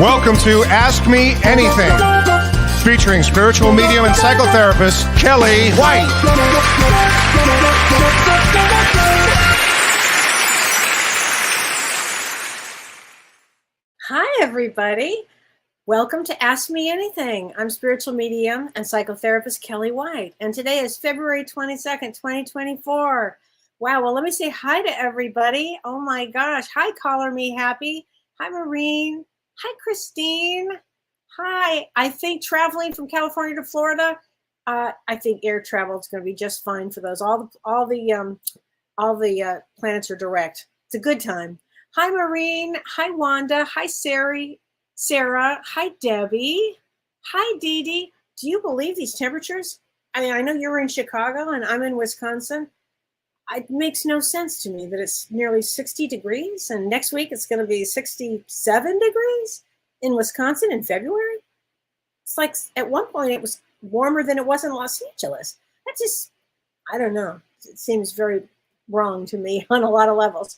Welcome to Ask Me Anything, featuring spiritual medium and psychotherapist Kellee White. Hi, everybody. Welcome to Ask Me Anything. I'm spiritual medium and psychotherapist Kellee White, and today is February 22nd, 2024. Wow, well, let me say hi to everybody. Oh my gosh. Hi, Caller Me Happy. Hi, Maureen. Hi, Christine. Hi. I think traveling from California to Florida, I think air travel is going to be just fine for those. All the planets are direct. It's a good time. Hi, Maureen. Hi, Wanda. Hi, Sarah. Hi, Debbie. Hi, Dee Dee. Do you believe these temperatures? I mean, I know you're in Chicago and I'm in Wisconsin. It makes no sense to me that it's nearly 60 degrees and next week it's going to be 67 degrees in Wisconsin in February. It's like at one point it was warmer than it was in Los Angeles. That just, I don't know. It seems very wrong to me on a lot of levels.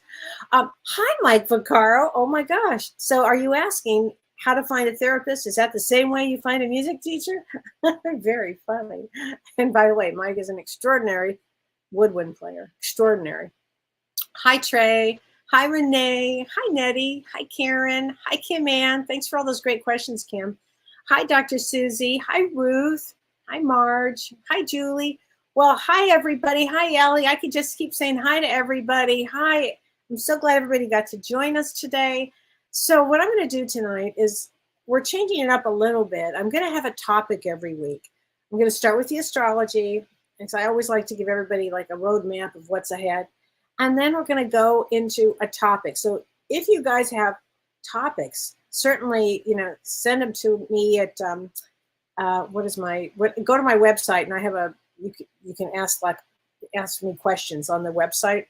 Hi, Mike Vaccaro. Oh my gosh. So are you asking how to find a therapist? Is that the same way you find a music teacher? Very funny. And by the way, Mike is an extraordinary woodwind player. Extraordinary. Hi, Trey. Hi, Renee. Hi, Nettie. Hi, Karen. Hi, Kim Ann. Thanks for all those great questions, Kim. Hi, Dr. Susie. Hi, Ruth. Hi, Marge. Hi, Julie. Well, hi, everybody. Hi, Ellie. I could just keep saying hi to everybody. Hi. I'm so glad everybody got to join us today. So what I'm going to do tonight is we're changing it up a little bit. I'm going to have a topic every week. I'm going to start with the astrology. And so I always like to give everybody like a roadmap of what's ahead. And then we're going to go into a topic. So if you guys have topics, certainly, send them to me at, go to my website and I have you can ask me questions on the website.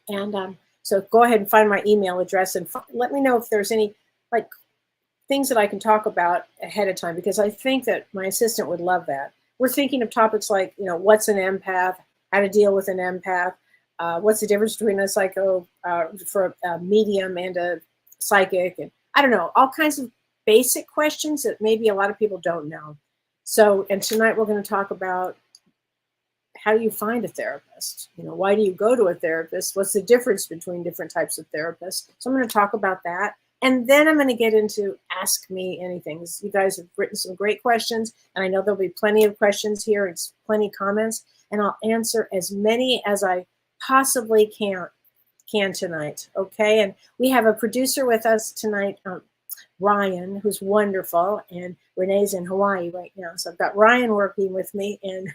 And so go ahead and find my email address and let me know if there's any things that I can talk about ahead of time, because I think that my assistant would love that. We're thinking of topics like, what's an empath, how to deal with an empath, what's the difference between a for a medium and a psychic, and I don't know, all kinds of basic questions that maybe a lot of people don't know. So, and tonight we're going to talk about how do you find a therapist? Why do you go to a therapist? What's the difference between different types of therapists? So I'm going to talk about that. And then I'm going to get into Ask Me Anything. You guys have written some great questions, and I know there'll be plenty of questions here and plenty of comments, and I'll answer as many as I possibly can tonight, okay? And we have a producer with us tonight, Ryan, who's wonderful, and Renee's in Hawaii right now. So I've got Ryan working with me, and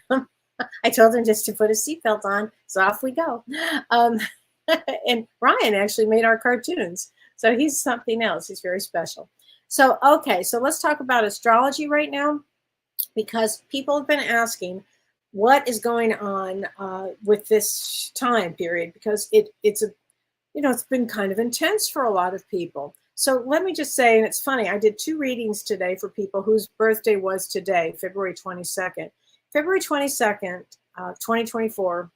I told him just to put a seatbelt on, so off we go. And Ryan actually made our cartoons. So he's something else. He's very special. So, okay, so let's talk about astrology right now, because people have been asking what is going on with this time period, because it's been kind of intense for a lot of people. So let me just say, and it's funny, I did 2 readings today for people whose birthday was today, February 22nd. February 22nd, 2024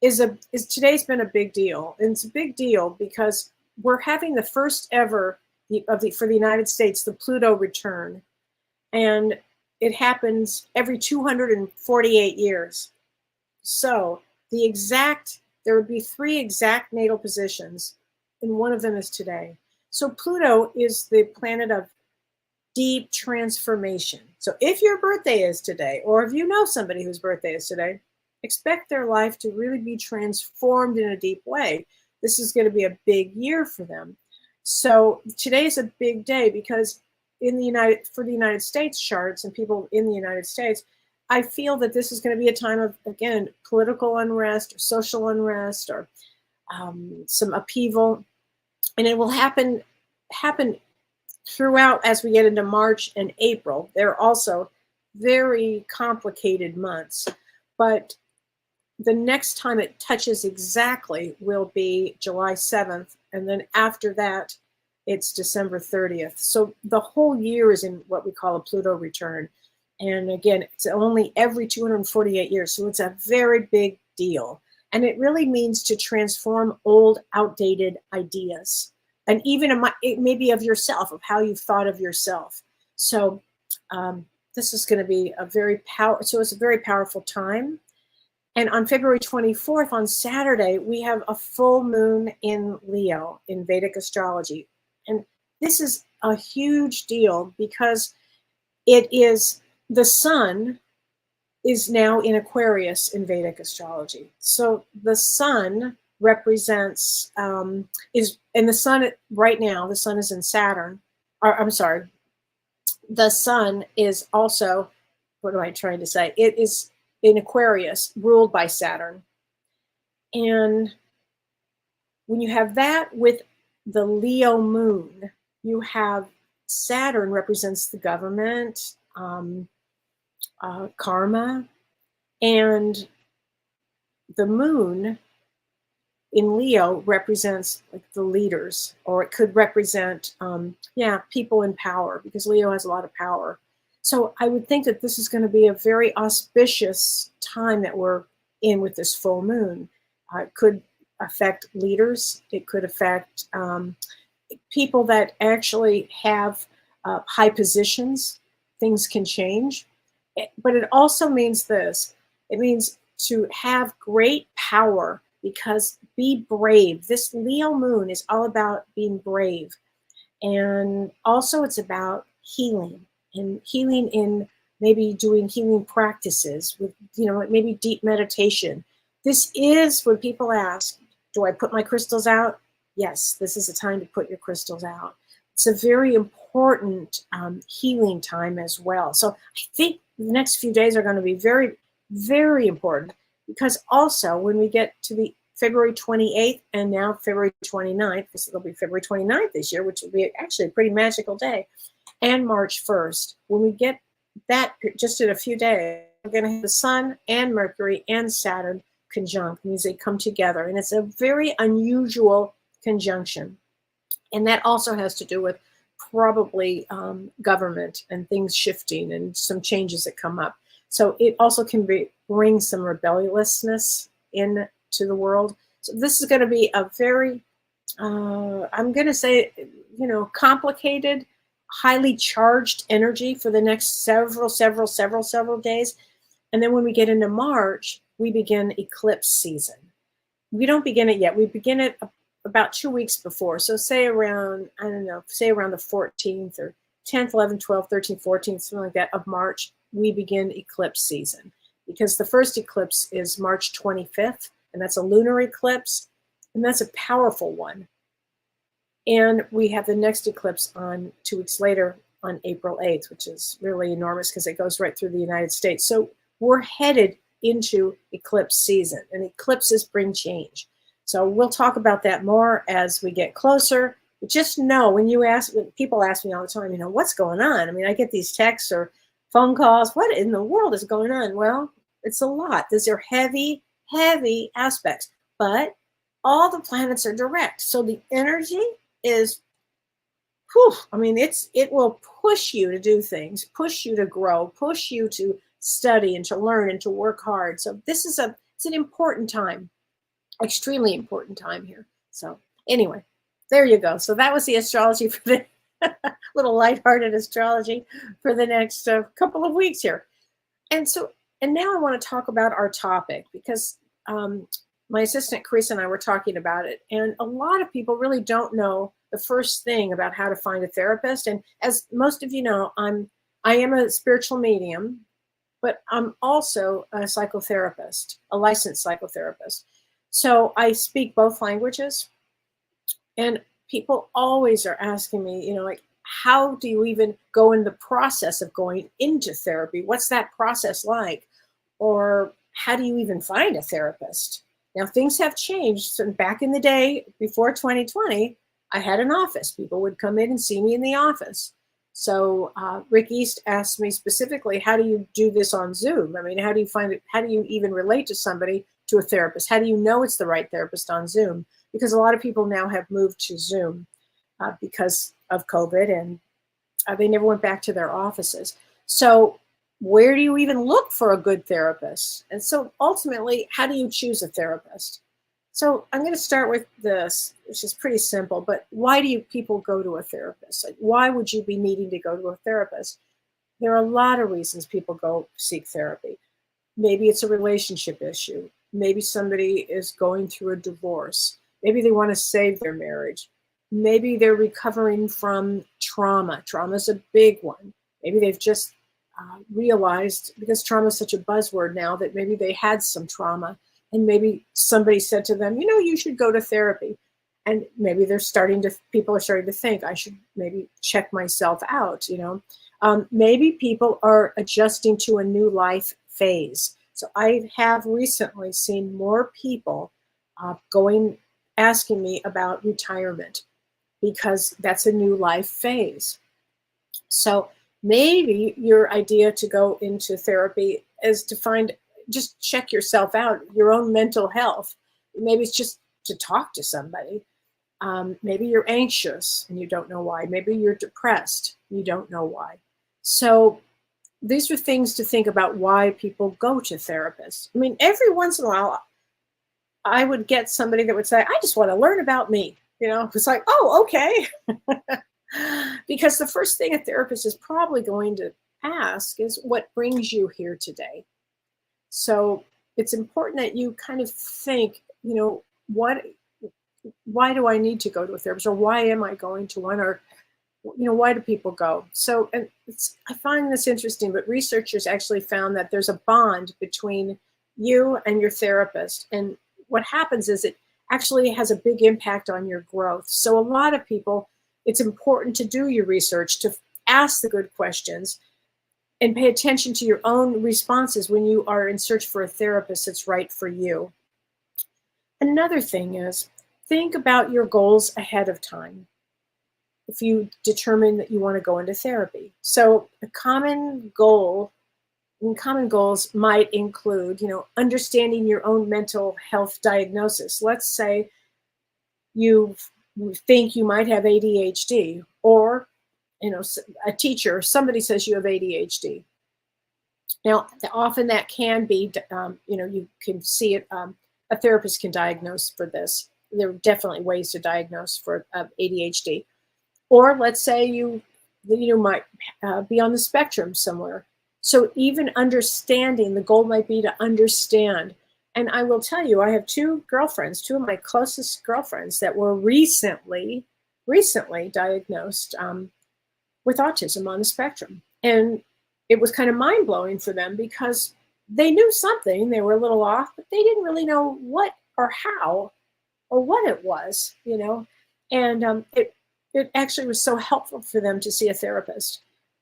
today's been a big deal. And it's a big deal because we're having the first ever for the United States, the Pluto return. And it happens every 248 years. So there would be 3 exact natal positions, and one of them is today. So Pluto is the planet of deep transformation. So if your birthday is today, or if you know somebody whose birthday is today, expect their life to really be transformed in a deep way. This is going to be a big year for them. So today is a big day because for the United States charts and people in the United States, I feel that this is going to be a time of, again, political unrest or social unrest or some upheaval. And it will happen throughout as we get into March and April. They're also very complicated months. But the next time it touches exactly will be July 7th. And then after that, it's December 30th. So the whole year is in what we call a Pluto return. And again, it's only every 248 years. So it's a very big deal. And it really means to transform old, outdated ideas. and even it may be of yourself, of how you've thought of yourself. So this is going to be it's a very powerful time. And on February 24th, on Saturday, we have a full moon in Leo in Vedic astrology. And this is a huge deal because the sun is now in Aquarius in Vedic astrology. So the sun represents, and the sun right now, the sun is in Saturn, I'm sorry, the sun is also, what am I trying to say? It is in Aquarius, ruled by Saturn. And when you have that with the Leo moon, you have Saturn represents the government, karma, and the moon in Leo represents like the leaders, or it could represent, people in power, because Leo has a lot of power. So I would think that this is going to be a very auspicious time that we're in with this full moon. It could affect leaders. It could affect people that actually have high positions. Things can change. But it also means this. It means to have great power, because be brave. This Leo moon is all about being brave. And also it's about healing, and healing in maybe doing healing practices with, maybe deep meditation. This is when people ask, do I put my crystals out? Yes, this is a time to put your crystals out. It's a very important healing time as well. So I think the next few days are going to be very, very important, because also when we get to the February 28th and now February 29th, because it'll be February 29th this year, which will be actually a pretty magical day, and March 1st, when we get that just in a few days, we're going to have the Sun and Mercury and Saturn conjunct. It means they come together, and it's a very unusual conjunction. And that also has to do with probably government and things shifting and some changes that come up. So it also can bring some rebelliousness into the world. So this is going to be a very, I'm going to say, complicated, highly charged energy for the next several days. And then when we get into March, we begin eclipse season. We don't begin it yet. We begin it about 2 weeks before. So say around, say around the 14th or 10th, 11th, 12th, 13th, 14th, something like that of March, we begin eclipse season, because the first eclipse is March 25th, and that's a lunar eclipse, and that's a powerful one. And we have the next eclipse on 2 weeks later on April 8th, which is really enormous because it goes right through the United States. So we're headed into eclipse season, and eclipses bring change. So we'll talk about that more as we get closer. But just know, when people ask me all the time, what's going on? I mean, I get these texts or phone calls. What in the world is going on? Well, it's a lot. These are heavy, heavy aspects, but all the planets are direct. So the energy is, it will push you to do things, push you to grow, push you to study and to learn and to work hard. So this is it's an important time, extremely important time here. So anyway, there you go. So that was the astrology for the little lighthearted astrology for the next couple of weeks here. And now I want to talk about our topic, because my assistant Chris and I were talking about it, and a lot of people really don't know the first thing about how to find a therapist. And as most of you know, I am a spiritual medium, but I'm also a psychotherapist, a licensed psychotherapist. So I speak both languages, and people always are asking me, how do you even go in the process of going into therapy? What's that process like? Or how do you even find a therapist? Now, things have changed. So back in the day, before 2020, I had an office. People would come in and see me in the office. So Rick East asked me specifically, how do you do this on Zoom? I mean, how do you find it? How do you even relate to somebody, to a therapist? How do you know it's the right therapist on Zoom? Because a lot of people now have moved to Zoom because of COVID, and they never went back to their offices. So where do you even look for a good therapist? And so ultimately, how do you choose a therapist? So I'm going to start with this, which is pretty simple, but why do people go to a therapist? Like, why would you be needing to go to a therapist? There are a lot of reasons people go seek therapy. Maybe it's a relationship issue. Maybe somebody is going through a divorce. Maybe they want to save their marriage. Maybe they're recovering from trauma. Trauma is a big one. Maybe they've just realized, because trauma is such a buzzword now, that maybe they had some trauma, and maybe somebody said to them, you should go to therapy. And maybe people are starting to think, I should maybe check myself out. Maybe people are adjusting to a new life phase. So I have recently seen more people asking me about retirement, because that's a new life phase. So maybe your idea to go into therapy is to just check yourself out, your own mental health. Maybe it's just to talk to somebody. Maybe you're anxious and you don't know why. Maybe you're depressed, you don't know why. So these are things to think about, why people go to therapists. I mean, every once in a while, I would get somebody that would say, I just want to learn about me. It's like, oh, okay. Because the first thing a therapist is probably going to ask is, what brings you here today? So it's important that you kind of think, why do I need to go to a therapist, or why am I going to one, or why do people go? So, and I find this interesting, but researchers actually found that there's a bond between you and your therapist. And what happens is it actually has a big impact on your growth. So a lot of people, it's important to do your research, to ask the good questions, and pay attention to your own responses when you are in search for a therapist that's right for you. Another thing is, think about your goals ahead of time if you determine that you want to go into therapy. So common goals might include, understanding your own mental health diagnosis. Let's say you think you might have ADHD, or, a teacher, somebody says you have ADHD. Now, often that can be, you can see it, a therapist can diagnose for this. There are definitely ways to diagnose for ADHD. Or let's say you might be on the spectrum somewhere. So even understanding, the goal might be to understand. And I will tell you, I have two of my closest girlfriends that were recently diagnosed with autism on the spectrum. And it was kind of mind-blowing for them, because they knew something, they were a little off, but they didn't really know what or how or what it was, and it actually was so helpful for them to see a therapist,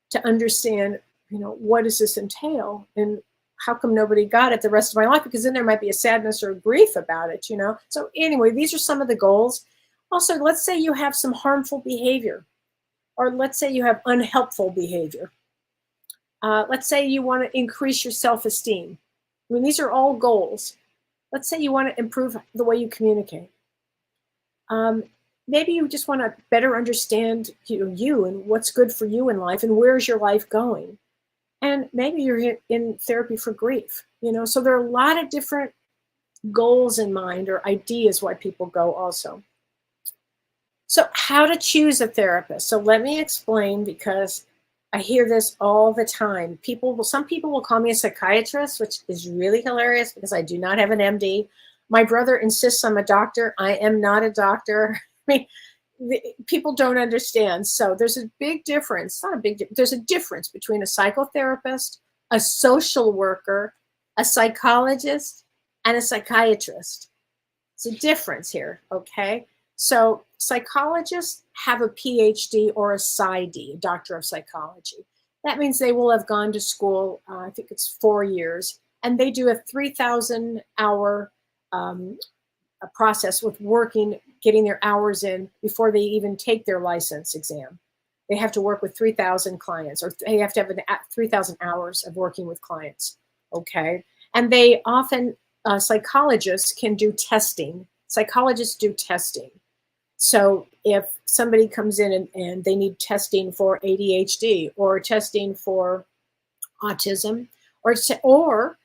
to understand, what does this entail, and how come nobody got it the rest of my life? Because then there might be a sadness or grief about it, So anyway, these are some of the goals. Also, let's say you have some harmful behavior, or let's say you have unhelpful behavior. Let's say you want to increase your self-esteem. I mean, these are all goals. Let's say you want to improve the way you communicate. Maybe you just want to better understand you and what's good for you in life, and where's your life going. And maybe you're in therapy for grief. So there are a lot of different goals in mind, or ideas why people go also. So how to choose a therapist. So let me explain, because I hear this all the time. Some people will call me a psychiatrist, which is really hilarious, because I do not have an MD. My brother insists I'm a doctor. I am not a doctor. I mean, people don't understand. So there's a big difference. There's a difference between a psychotherapist, a social worker, a psychologist, and a psychiatrist. It's a difference here, okay? So psychologists have a PhD or a PsyD, a doctor of psychology. That means they will have gone to school, I think it's 4 years, and they do a 3,000-hour process with getting their hours in before they even take their license exam. They have to work with 3,000 clients, or they have to have 3,000 hours of working with clients, okay? And they often, psychologists can do testing. Psychologists do testing. So if somebody comes in and they need testing for ADHD, or testing for autism, or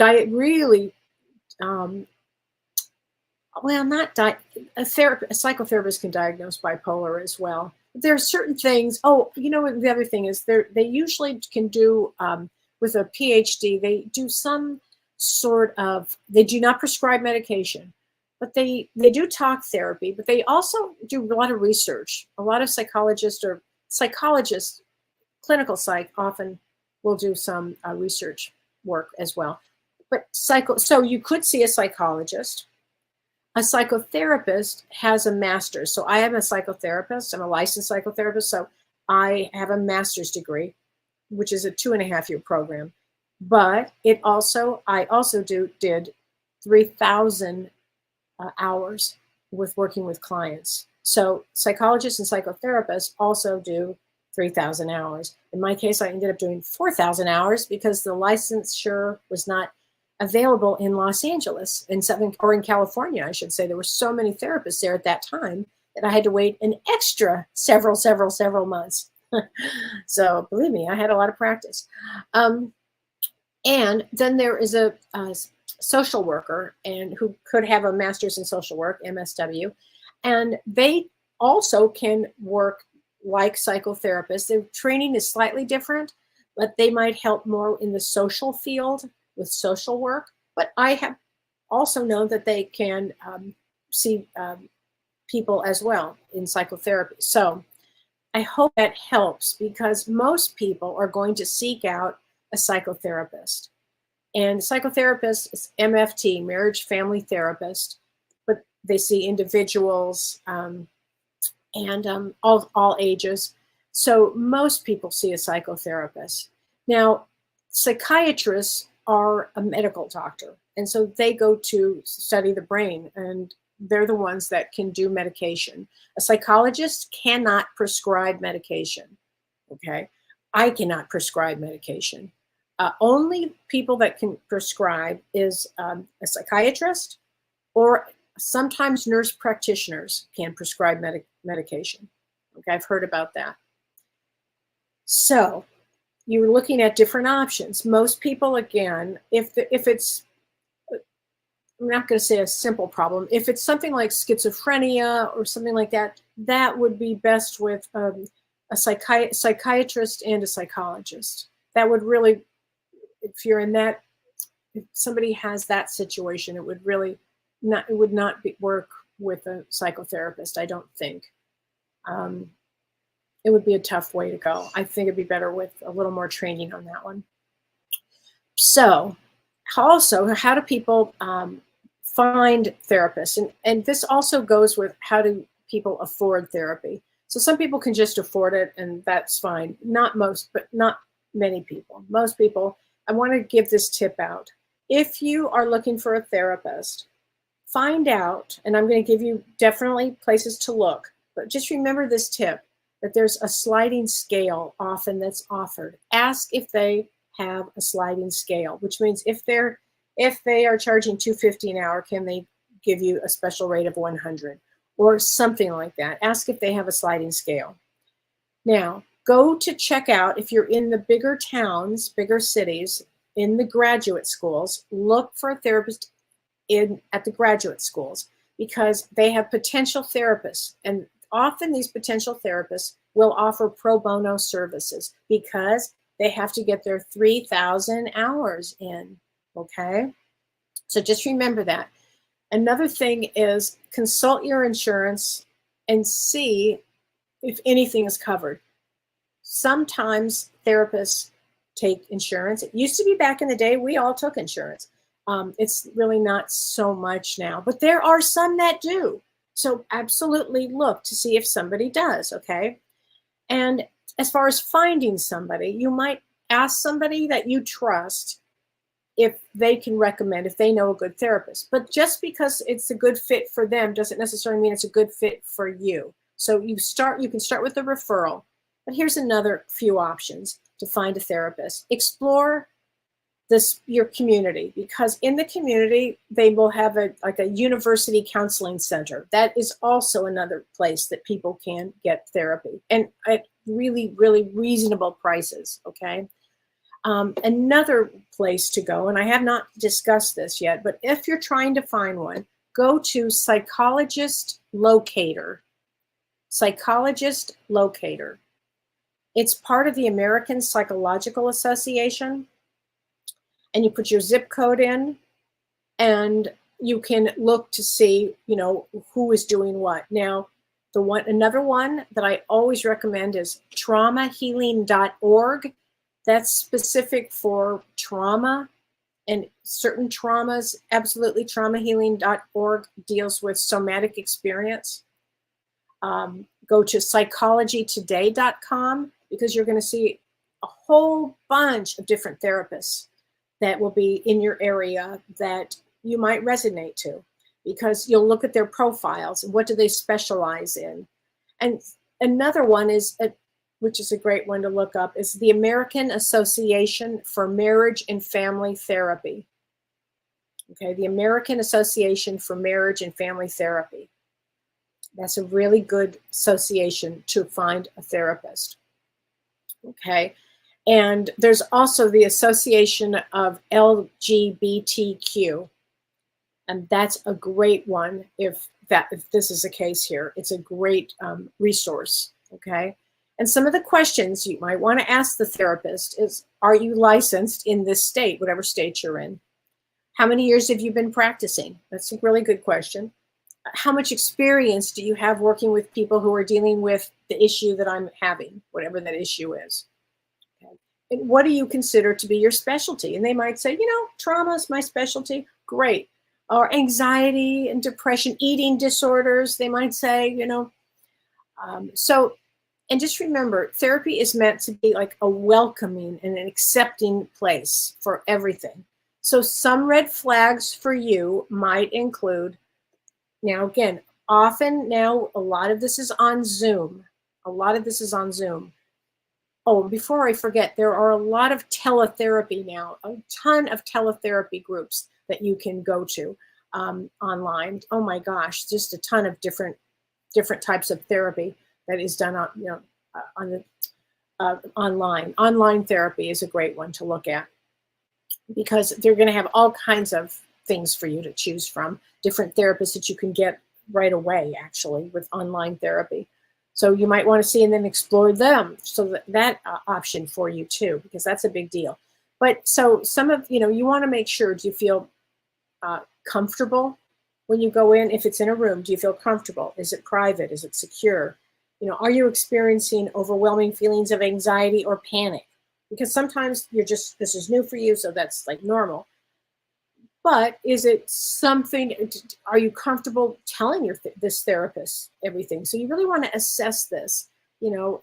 really well, not a psychotherapist can diagnose bipolar as well. There are certain things. Oh, you know what? The other thing is they usually can do with a PhD. They do some sort of. They do not prescribe medication, but they do talk therapy. But they also do a lot of research. A lot of psychologists, clinical psych, often will do some research work as well. But so you could see a psychologist. A psychotherapist has a master's. So I am a psychotherapist. I'm a licensed psychotherapist. So I have a master's degree, which is a 2.5-year program. But I also did 3,000 hours with working with clients. So psychologists and psychotherapists also do 3,000 hours. In my case, I ended up doing 4,000 hours because the licensure was not available in Los Angeles, in California, I should say. There were so many therapists there at that time that I had to wait an extra several months. So believe me, I had a lot of practice. And then there is a social worker and who could have a master's in social work, MSW, and they also can work like psychotherapists. Their training is slightly different, but they might help more in the social field with social work. But I have also known that they can see people as well in psychotherapy. So I hope that helps, because most people are going to seek out a psychotherapist. And psychotherapist is MFT, marriage family therapist, but they see individuals and all ages. So most people see a psychotherapist. Now, psychiatrists are a medical doctor, and so they go to study the brain, and they're the ones that can do medication. A psychologist cannot prescribe medication, okay? I cannot prescribe medication. Only people that can prescribe is a psychiatrist, or sometimes nurse practitioners can prescribe medication. Okay, I've heard about that. So you're looking at different options. Most people, again, if it's, I'm not going to say a simple problem, if it's something like schizophrenia or something like that, that would be best with a psychiatrist and a psychologist. That would really, if you're in that, if somebody has that situation, it would really not, it would not work with a psychotherapist, I don't think. It would be a tough way to go. I think it'd be better with a little more training on that one. So also, how do people find therapists? And this also goes with how do people afford therapy. So some people can just afford it, and that's fine. Not most, but not many people. Most people, I want to give this tip out. If you are looking for a therapist, find out, and I'm going to give you definitely places to look, but just remember this tip, that there's a sliding scale often that's offered. Ask if they have a sliding scale, which means if they are charging $250 an hour, can they give you a special rate of $100 or something like that? Ask if they have a sliding scale. Now, go to check out, if you're in the bigger towns, bigger cities, in the graduate schools, look for a therapist at the graduate schools, because they have potential therapists, and often these potential therapists will offer pro bono services because they have to get their 3,000 hours in, okay? So just remember that. Another thing is consult your insurance and see if anything is covered. Sometimes therapists take insurance. It used to be back in the day, we all took insurance. It's really not so much now, but there are some that do. So absolutely look to see if somebody does, okay? And as far as finding somebody, you might ask somebody that you trust if they can recommend, if they know a good therapist. But just because it's a good fit for them doesn't necessarily mean it's a good fit for you. So you can start with a referral. But here's another few options to find a therapist. Explore your community, because in the community they will have a university counseling center. That is also another place that people can get therapy, and at really, really reasonable prices, okay? Another place to go, and I have not discussed this yet, but if you're trying to find one, go to Psychologist Locator. Psychologist Locator. It's part of the American Psychological Association. And you put your zip code in, and you can look to see, who is doing what. Now, another one that I always recommend is traumahealing.org. That's specific for trauma and certain traumas. Absolutely, traumahealing.org deals with somatic experience. Go to psychologytoday.com, because you're going to see a whole bunch of different therapists that will be in your area that you might resonate to, because you'll look at their profiles and what do they specialize in. And another one is, which is a great one to look up, is the American Association for Marriage and Family Therapy. Okay, the American Association for Marriage and Family Therapy. That's a really good association to find a therapist. Okay. And there's also the Association of LGBTQ. And that's a great one if this is the case here. It's a great resource, okay? And some of the questions you might want to ask the therapist is, are you licensed in this state, whatever state you're in? How many years have you been practicing? That's a really good question. How much experience do you have working with people who are dealing with the issue that I'm having, whatever that issue is? And what do you consider to be your specialty? And they might say, trauma is my specialty. Great. Or anxiety and depression, eating disorders, they might say, and just remember, therapy is meant to be like a welcoming and an accepting place for everything. So some red flags for you might include, now again, often now a lot of this is on Zoom. Oh, before I forget, there are a lot of teletherapy now, a ton of teletherapy groups that you can go to online. Oh my gosh, just a ton of different types of therapy that is done online. Online therapy is a great one to look at, because they're going to have all kinds of things for you to choose from, different therapists that you can get right away, actually, with online therapy. So you might want to see and then explore them. So that option for you too, because that's a big deal. But so some of, you want to make sure, do you feel comfortable when you go in? If it's in a room, do you feel comfortable? Is it private? Is it secure? Are you experiencing overwhelming feelings of anxiety or panic? Because sometimes this is new for you, so that's like normal. But is it something, are you comfortable telling this therapist everything? So you really want to assess this.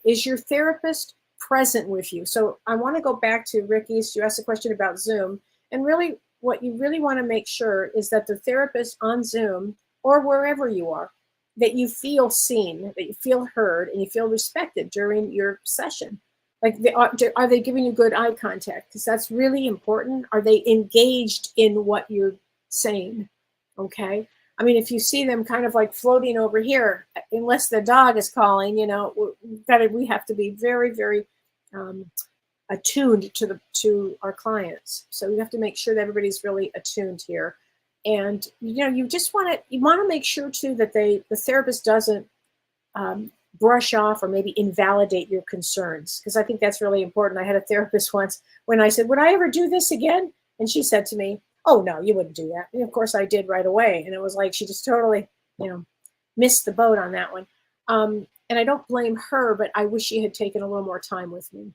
Is your therapist present with you? So I want to go back to Ricky's, you asked a question about Zoom. And really, what you really want to make sure is that the therapist on Zoom or wherever you are, that you feel seen, that you feel heard, and you feel respected during your session. Like, are they giving you good eye contact? Because that's really important. Are they engaged in what you're saying? Okay. I mean, if you see them kind of like floating over here, unless the dog is calling, we have to be very, very attuned to our clients. So we have to make sure that everybody's really attuned here. And you want to make sure too that the therapist doesn't brush off or maybe invalidate your concerns, because I think that's really important. I had a therapist once when I said, would I ever do this again? And she said to me, oh no, you wouldn't do that. And of course I did right away. And it was like, she just totally, missed the boat on that one. And I don't blame her, but I wish she had taken a little more time with me,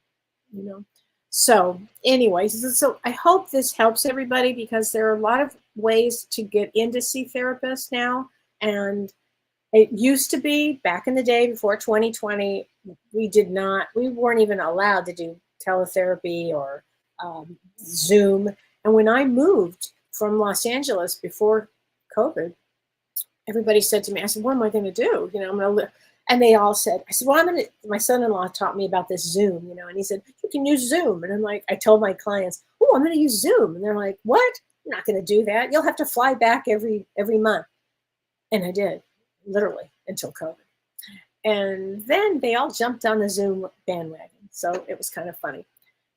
So anyways, so I hope this helps everybody, because there are a lot of ways to get in to see therapists now. And it used to be back in the day before 2020, we weren't even allowed to do teletherapy or Zoom. And when I moved from Los Angeles before COVID, everybody said to me, I said, what am I going to do? I'm going to and they all said, I said, well, my son-in-law taught me about this Zoom, and he said, you can use Zoom. And I'm like, I told my clients, oh, I'm going to use Zoom. And they're like, what? You're not going to do that. You'll have to fly back every month. And I did. Literally until COVID. And then they all jumped on the Zoom bandwagon. So it was kind of funny.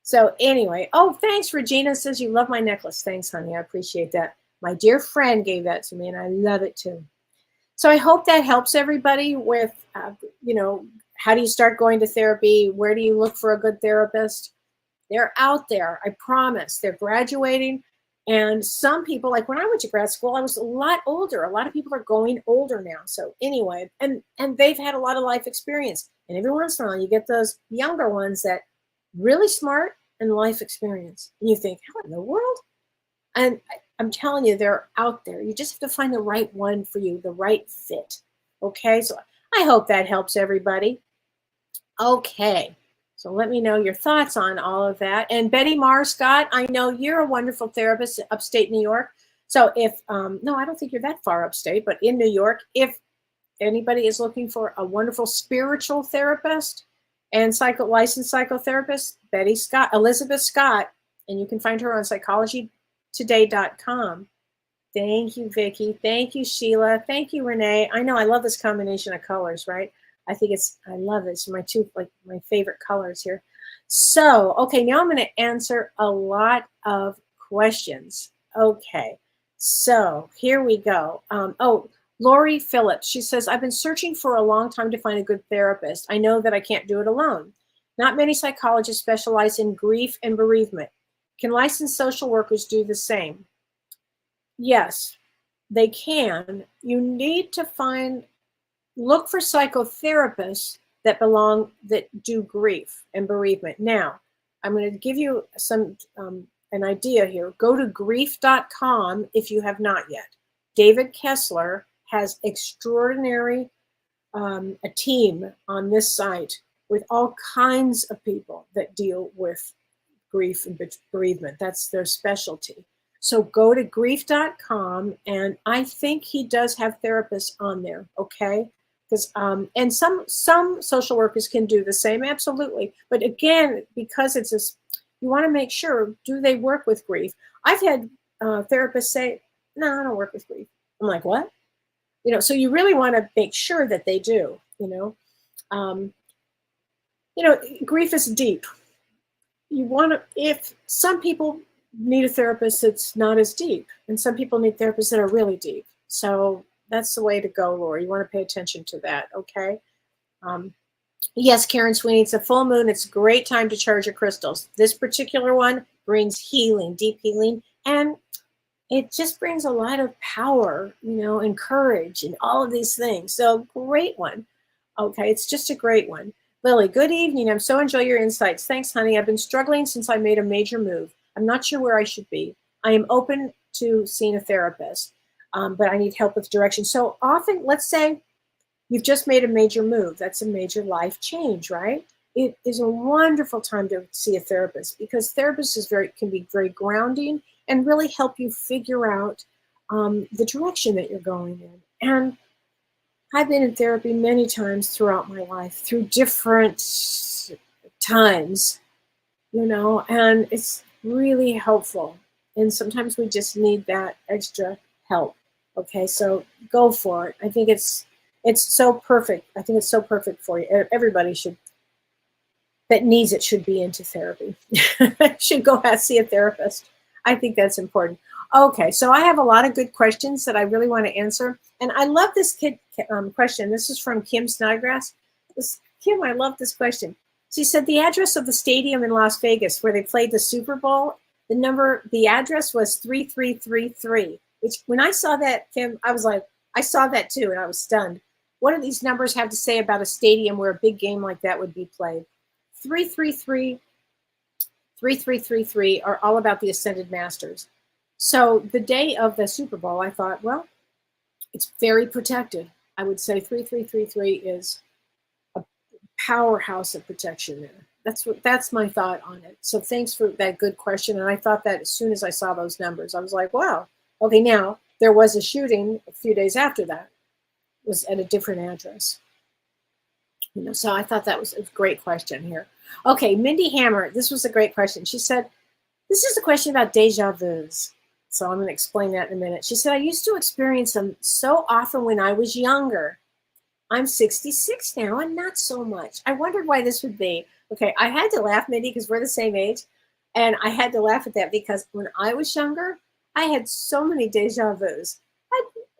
So anyway, oh, thanks. Regina says you love my necklace. Thanks, honey. I appreciate that. My dear friend gave that to me, and I love it too. So I hope that helps everybody with, how do you start going to therapy? Where do you look for a good therapist? They're out there, I promise. They're graduating. And some people, like when I went to grad school, I was a lot older. A lot of people are going older now. So anyway, and they've had a lot of life experience. And every once in a while, you get those younger ones that really smart and life experience. And you think, how in the world? And I'm telling you, they're out there. You just have to find the right one for you, the right fit. Okay, so I hope that helps everybody. Okay, so let me know your thoughts on all of that. And Betty Scott, I know you're a wonderful therapist in upstate New York. So if, no, I don't think you're that far upstate, but in New York, if anybody is looking for a wonderful spiritual therapist and licensed psychotherapist, Elizabeth Scott, and you can find her on psychologytoday.com. Thank you, Vicki. Thank you, Sheila. Thank you, Renee. I know I love this combination of colors, right? I love it. It's my favorite colors here. So, okay, now I'm going to answer a lot of questions. Okay, so here we go. Lori Phillips, she says, I've been searching for a long time to find a good therapist. I know that I can't do it alone. Not many psychologists specialize in grief and bereavement. Can licensed social workers do the same? Yes, they can. You need to look for psychotherapists that do grief and bereavement. Now, I'm going to give you an idea here. Go to grief.com if you have not yet. David Kessler has extraordinary a team on this site with all kinds of people that deal with grief and bereavement. That's their specialty. So go to grief.com, and I think he does have therapists on there, okay? Because and some social workers can do the same, absolutely. But again, because you want to make sure, do they work with grief? I've had therapists say, no, I don't work with grief. I'm like, what? So you really want to make sure that they do, grief is deep. If some people need a therapist that's not as deep, and some people need therapists that are really deep. So that's the way to go, Laura. You want to pay attention to that, okay? Yes, Karen Sweeney, it's a full moon. It's a great time to charge your crystals. This particular one brings healing, deep healing, and it just brings a lot of power, and courage and all of these things. So great one. Okay, it's just a great one. Lily, good evening. I'm so enjoy your insights. Thanks, honey. I've been struggling since I made a major move. I'm not sure where I should be. I am open to seeing a therapist, but I need help with direction. So often, let's say you've just made a major move. That's a major life change, right? It is a wonderful time to see a therapist, because therapists can be very grounding and really help you figure out the direction that you're going in. And I've been in therapy many times throughout my life, through different times, and it's really helpful. And sometimes we just need that extra help. Okay, so go for it. I think it's so perfect. I think it's so perfect for you. Everybody that needs it should be into therapy. Should go see a therapist. I think that's important. Okay, so I have a lot of good questions that I really want to answer. And I love this question. This is from Kim Snodgrass. Kim, I love this question. She said, the address of the stadium in Las Vegas where they played the Super Bowl, the address was 3333. Which, when I saw that, Kim, I was like, I saw that too, and I was stunned. What do these numbers have to say about a stadium where a big game like that would be played? 333, 3333 are all about the Ascended Masters. So the day of the Super Bowl, I thought, well, it's very protected. I would say 3333 is a powerhouse of protection there. That's my thought on it. So thanks for that good question. And I thought that as soon as I saw those numbers, I was like, wow. Okay, now there was a shooting a few days after that. It was at a different address. So I thought that was a great question here. Okay, Mindy Hammer, this was a great question. She said, this is a question about deja vus. So I'm going to explain that in a minute. She said, I used to experience them so often when I was younger. I'm 66 now and not so much. I wondered why this would be. Okay, I had to laugh, Mindy, because we're the same age. And I had to laugh at that because when I was younger, I had so many deja vus.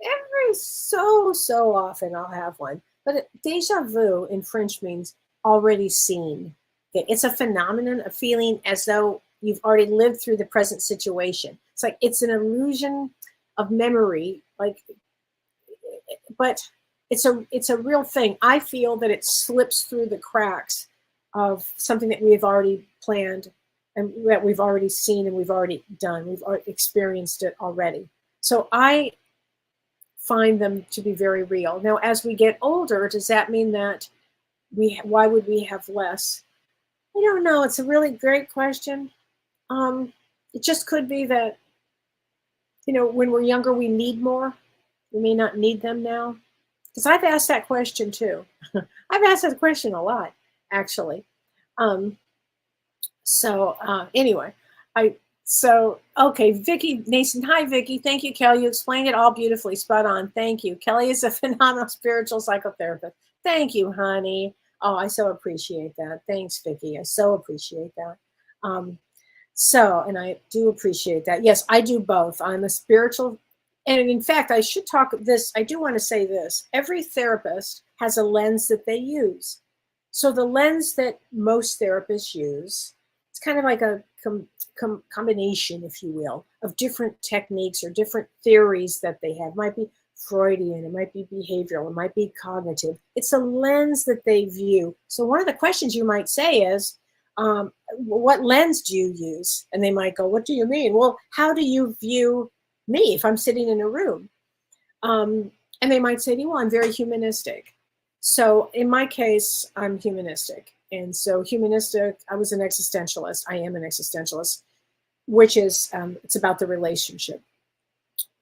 Every so often I'll have one. But deja vu in French means already seen. Okay? It's a phenomenon, a feeling as though you've already lived through the present situation. It's like it's an illusion of memory, like, but it's a real thing. I feel that it slips through the cracks of something that we've already planned and that we've already seen and we've already done. We've experienced it already. So I find them to be very real. Now, as we get older, does that mean that why would we have less? I don't know. It's a really great question. It just could be that, when we're younger, we need more. We may not need them now. Because I've asked that question too. I've asked that question a lot, actually. Anyway, okay, Vicki Nason. Hi, Vicki. Thank you, Kelly. You explained it all beautifully. Spot on. Thank you. Kelly is a phenomenal spiritual psychotherapist. Thank you, honey. Oh, I so appreciate that. Thanks, Vicki. I so appreciate that. And I do appreciate that. Yes, I do both. I'm a spiritual, and in fact, I should talk this. I do want to say this. Every therapist has a lens that they use. So the lens that most therapists use, it's kind of like a combination, if you will, of different techniques or different theories that they have. It might be Freudian, it might be behavioral, it might be cognitive. It's a lens that they view. So one of the questions you might say is, what lens do you use? And they might go, what do you mean? Well, how do you view me if I'm sitting in a room? And they might say to you, well, I'm very humanistic. So in my case, I'm humanistic. And so humanistic, I was an existentialist. I am an existentialist, which is, it's about the relationship,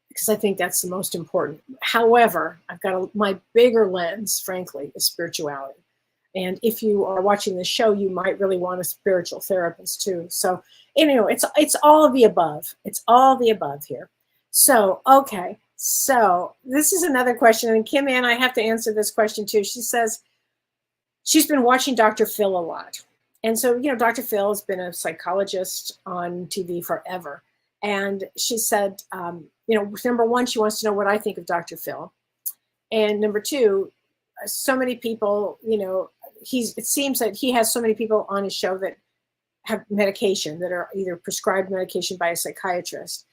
because I think that's the most important. However, I've got my bigger lens, frankly, is spirituality. And if you are watching the show, you might really want a spiritual therapist too. So, it's all of the above. It's all the above here. So, okay. So this is another question. And Kim Ann, I have to answer this question too. She says she's been watching Dr. Phil a lot. And so, Dr. Phil has been a psychologist on TV forever. And she said, number one, she wants to know what I think of Dr. Phil. And number two, so many people, it seems that he has so many people on his show that have medication, that are either prescribed medication by a psychiatrist.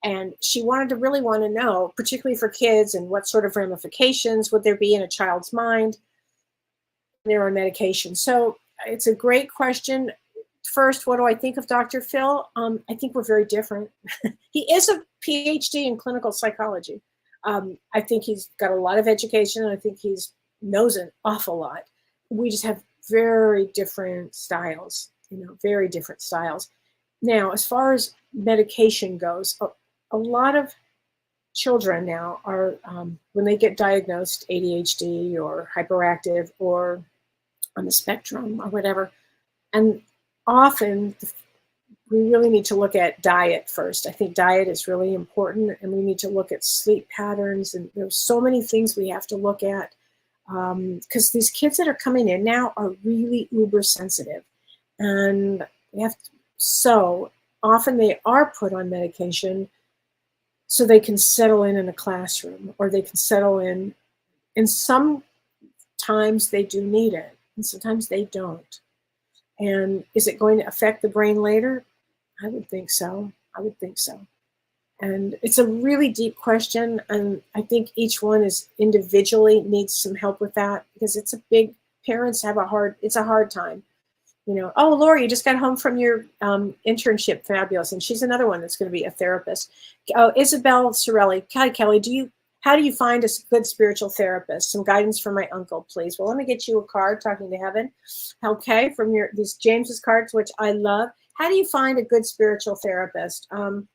And she really want to know, particularly for kids, and what sort of ramifications would there be in a child's mind when they're on medication. So it's a great question. First, what do I think of Dr. Phil? I think we're very different. He is a PhD in clinical psychology. I think he's got a lot of education, and I think he knows an awful lot. We just have very different styles, very different styles. Now, as far as medication goes, a lot of children now are, when they get diagnosed ADHD or hyperactive or on the spectrum or whatever, and often we really need to look at diet first. I think diet is really important, and we need to look at sleep patterns, and there's so many things we have to look at, because these kids that are coming in now are really uber sensitive, and so often they are put on medication so they can settle in a classroom, or they can settle in, and sometimes they do need it, and sometimes they don't. And is it going to affect the brain later? I would think so. And it's a really deep question, and I think each one is individually needs some help with that, because parents have it's a hard time. Oh, Lori, you just got home from your internship. Fabulous. And she's another one that's going to be a therapist. Oh, Isabel Sorelli. Hi, Kelly. How do you find a good spiritual therapist? Some guidance from my uncle, please. Well, let me get you a card, Talking to Heaven. Okay, from these James's cards, which I love. How do you find a good spiritual therapist? I'm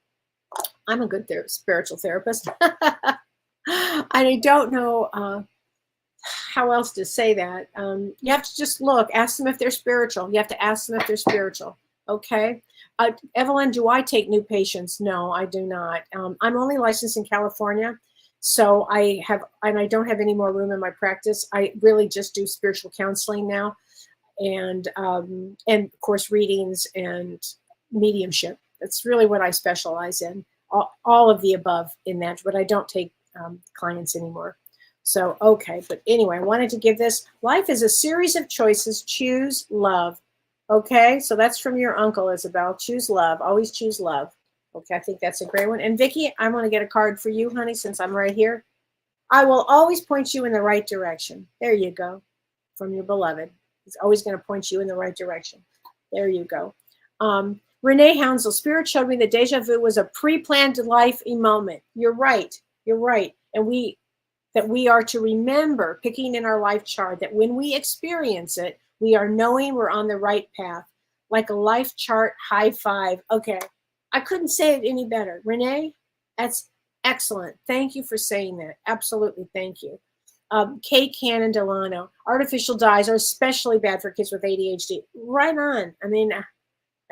a good spiritual therapist. I don't know how else to say that. You have to just ask them if they're spiritual. You have to ask them if they're spiritual. Okay. Evelyn, do I take new patients? No, I do not. I'm only licensed in California. So I don't have any more room in my practice. I really just do spiritual counseling now, and of course readings and mediumship. That's really what I specialize in. all of the above in that, but I don't take clients anymore. So, okay. But anyway, I wanted to give this. Life is a series of choices. Choose love. Okay. So that's from your uncle, Isabel. Choose love. Always choose love. Okay. I think that's a great one. And Vicki, I want to get a card for you, honey, since I'm right here. I will always point you in the right direction. There you go. From your beloved. He's always going to point you in the right direction. There you go. Renee Hounsel, Spirit showed me that deja vu was a pre-planned life moment. You're right. You're right. And we are to remember, picking in our life chart, that when we experience it, we are knowing we're on the right path. Like a life chart high five. Okay. I couldn't say it any better. Renee, that's excellent. Thank you for saying that. Absolutely. Thank you. Kate Cannon Delano, artificial dyes are especially bad for kids with ADHD. Right on. I mean,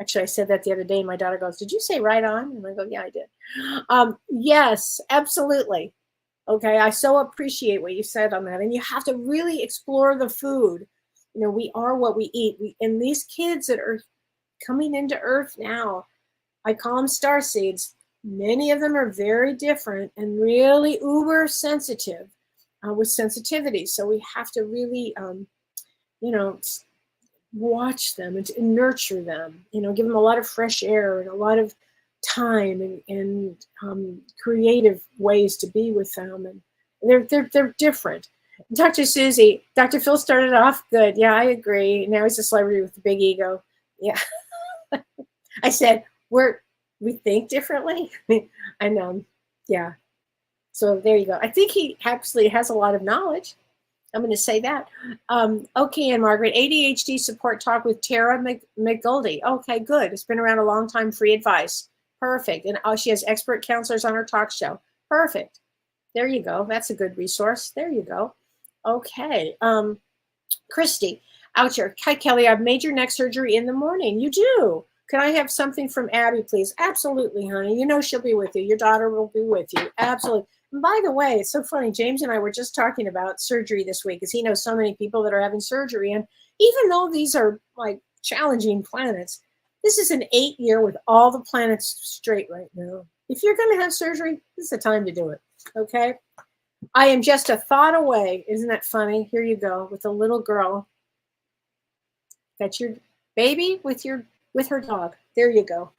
actually, I said that the other day. My daughter goes, "Did you say right on?" And I go, "Yeah, I did." Yes, absolutely. Okay, I so appreciate what you said on that. And you have to really explore the food. You know, we are what we eat. And these kids that are coming into Earth now, I call them star seeds. Many of them are very different and really uber sensitive with sensitivity. So we have to really, watch them and nurture them, give them a lot of fresh air and a lot of time and creative ways to be with them. And they're different. Dr. Susie, Dr. Phil started off good. Yeah, I agree. Now he's a celebrity with a big ego. Yeah. I said, we think differently. I know. Yeah. So there you go. I think he actually has a lot of knowledge. I'm going to say that. Okay, and Margaret, ADHD support talk with Tara McGoldie. Okay, good. It's been around a long time. Free advice. Perfect. And she has expert counselors on her talk show. Perfect. There you go. That's a good resource. There you go. Okay. Christy, out here. Hi, Kelly. I've made your neck surgery in the morning. You do. Can I have something from Abby, please? Absolutely, honey. You know she'll be with you. Your daughter will be with you. Absolutely. And by the way, it's so funny. James and I were just talking about surgery this week because he knows so many people that are having surgery. And even though these are like challenging planets, this is an 8-year with all the planets straight right now. If you're going to have surgery, this is the time to do it. Okay? I am just a thought away. Isn't that funny? Here you go with a little girl. That's your baby with her dog. There you go.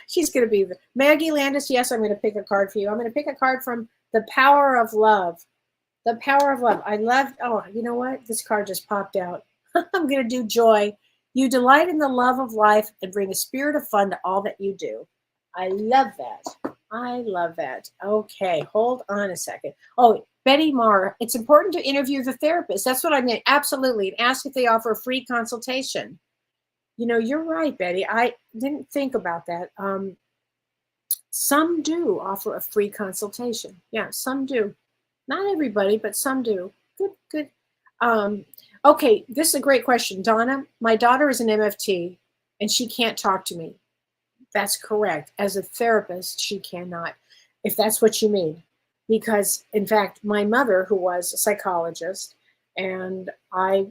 She's going to be Maggie Landis. Yes, I'm going to pick a card for you. I'm going to pick a card from The Power of Love. The Power of Love. I love, you know what? This card just popped out. I'm going to do joy. You delight in the love of life and bring a spirit of fun to all that you do. I love that. I love that. Okay, hold on a second. Oh, Betty Marr, it's important to interview the therapist. That's what I meant. Absolutely. And ask if they offer a free consultation. You know, you're right, Betty. I didn't think about that. Some do offer a free consultation. Yeah, some do. Not everybody, but some do. Good. Okay, this is a great question. Donna, my daughter is an MFT and she can't talk to me. That's correct. As a therapist, she cannot, if that's what you mean. Because, in fact, my mother, who was a psychologist, and I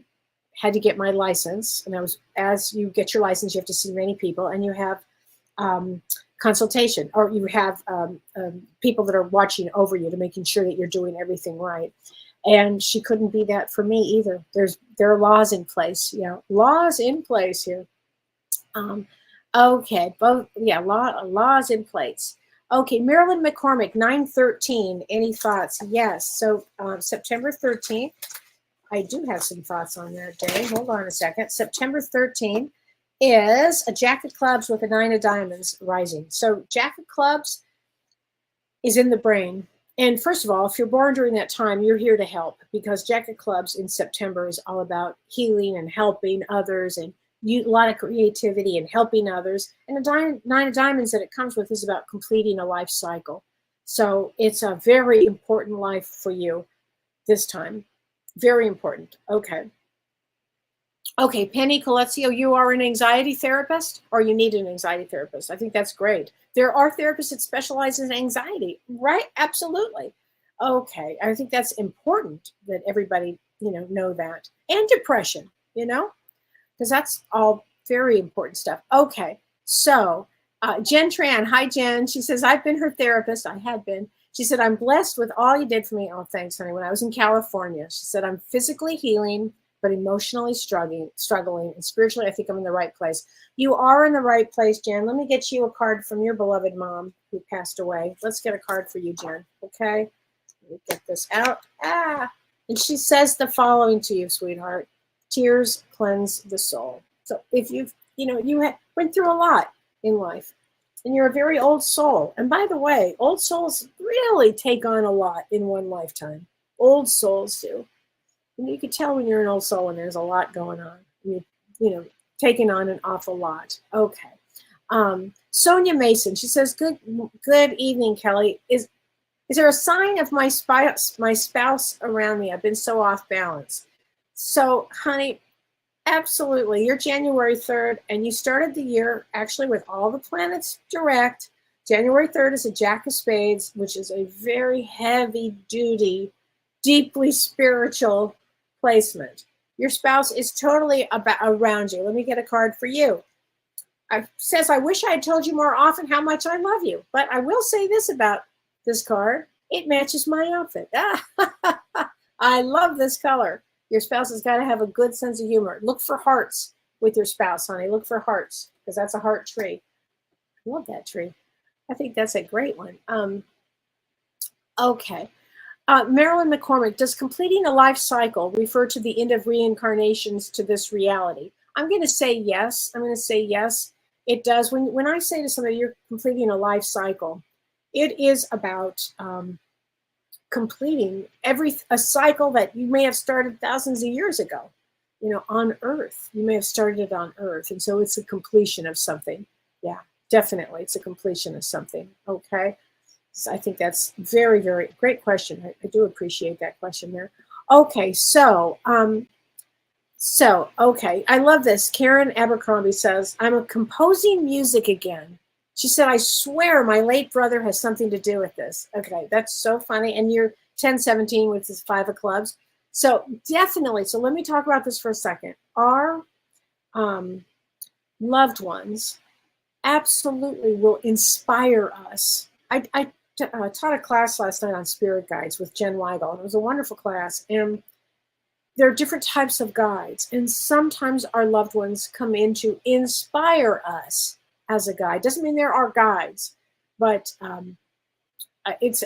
had to get my license, and as you get your license, you have to see many people, and you have consultation, or you have people that are watching over you to making sure that you're doing everything right. And she couldn't be that for me either. There are laws in place, laws in place here. Okay, laws in place. Okay, Marilyn McCormick, 9/13. Any thoughts? Yes. So September 13th. I do have some thoughts on that day. Hold on a second. September 13th is a Jack of Clubs with a 9 of Diamonds rising. So Jack of Clubs is in the brain. And first of all, if you're born during that time, you're here to help, because Jack of Clubs in September is all about healing and helping others, and a lot of creativity and helping others. And the 9 of Diamonds that it comes with is about completing a life cycle. So it's a very important life for you this time. Very important. Okay. Okay, Penny Coletzio, you are an anxiety therapist, or you need an anxiety therapist. I think that's great. There are therapists that specialize in anxiety, right? Absolutely. Okay, I think that's important that everybody, know that. And depression, because that's all very important stuff. Okay, so Jen Tran. Hi, Jen. She says, I've been her therapist. I had been. She said, I'm blessed with all you did for me. Oh, thanks, honey. When I was in California, she said, I'm physically healing, but emotionally struggling. And spiritually, I think I'm in the right place. You are in the right place, Jen. Let me get you a card from your beloved mom who passed away. Let's get a card for you, Jen. Okay? Let me get this out. And she says the following to you, sweetheart. Tears cleanse the soul. So if you went through a lot in life, and you're a very old soul. And by the way, old souls really take on a lot in one lifetime. Old souls do. And you can tell when you're an old soul and there's a lot going on. Taking on an awful lot. Okay. Sonia Mason, she says, good evening, Kelly. Is there a sign of my spouse around me? I've been so off balance. So, honey, absolutely. You're January 3rd, and you started the year actually with all the planets direct. January 3rd is a Jack of Spades, which is a very heavy-duty, deeply spiritual placement. Your spouse is totally around you. Let me get a card for you. It says, I wish I had told you more often how much I love you. But I will say this about this card. It matches my outfit. I love this color. Your spouse has got to have a good sense of humor. Look for hearts with your spouse, honey. Look for hearts, because that's a heart tree. I love that tree. I think that's a great one. Okay. Marilyn McCormick, does completing a life cycle refer to the end of reincarnations to this reality? I'm going to say yes. It does. When I say to somebody, you're completing a life cycle, it is about completing a cycle that you may have started thousands of years ago, on Earth. You may have started it on Earth. And so it's a completion of something. Yeah, definitely. It's a completion of something. Okay. So I think that's very, very great question. I do appreciate that question there. Okay. So, okay. I love this. Karen Abercrombie says, I'm composing music again. She said, I swear my late brother has something to do with this. Okay, that's so funny. And you're 1017 with this 5 of clubs. So definitely. So let me talk about this for a second. Our loved ones absolutely will inspire us. I taught a class last night on spirit guides with Jen Weigel, and it was a wonderful class. And there are different types of guides. And sometimes our loved ones come in to inspire us as a guide. Doesn't mean there are guides, but it's